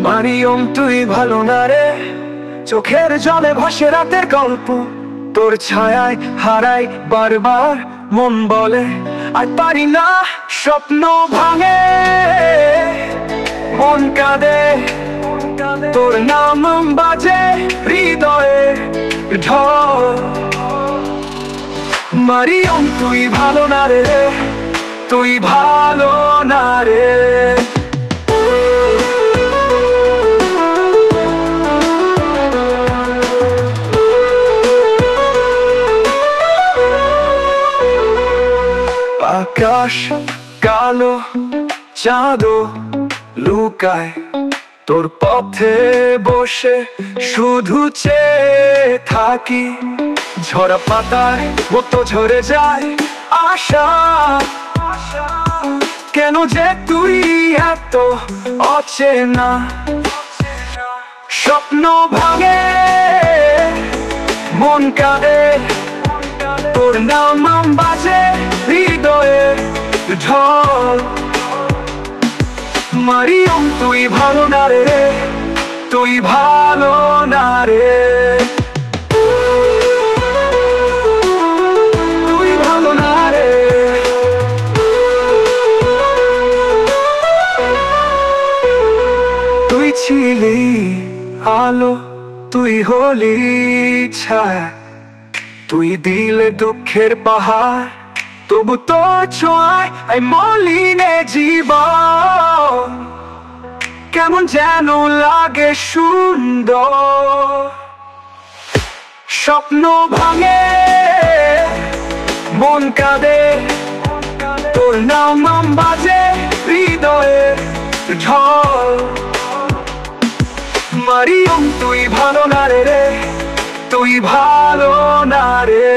মারিয়ম তুই ভালো না রে, চোখের জলে ভাসে রাতের গল্প, তোর ছায়ায় হারাই বারবার মন বলে আর পারি না, স্বপ্ন ভাঙে মন কাঁদে, তোর নাম বাজে হৃদয়ে ঢল। মারিয়ম তুই ভালো না রে, তুই ভালো না রে। আকাশ কালো, চাঁদও লুকায় তোর পথে বসে, শুধু চেয়ে থাকি। ঝরা পাতায় মতো ঝরে যায় আশা, কেন যে তুই এত অচেনা। স্বপ্ন ভাঙে মন কাঁদে, তোর নাম বাজে হৃদয়ে ঢল। মারিয়ম তুই ভালো না রে, তুই ভালো না রে, তুই ভালো না রে। তুই ছিলি আলো, তুই হলি ছায়া, তুই দিলে দুঃখের পাহাড়, তবু তোর ছোঁয়ায় এই মলিনে জীবন কেমন যেন লাগে সুন্দর। স্বপ্ন ভাঙে মন কাঁদে, তোর নাম বাজে হৃদয়ে ঢল। মারিয়ম তুই ভালো না রে, তুই ভালো না রে।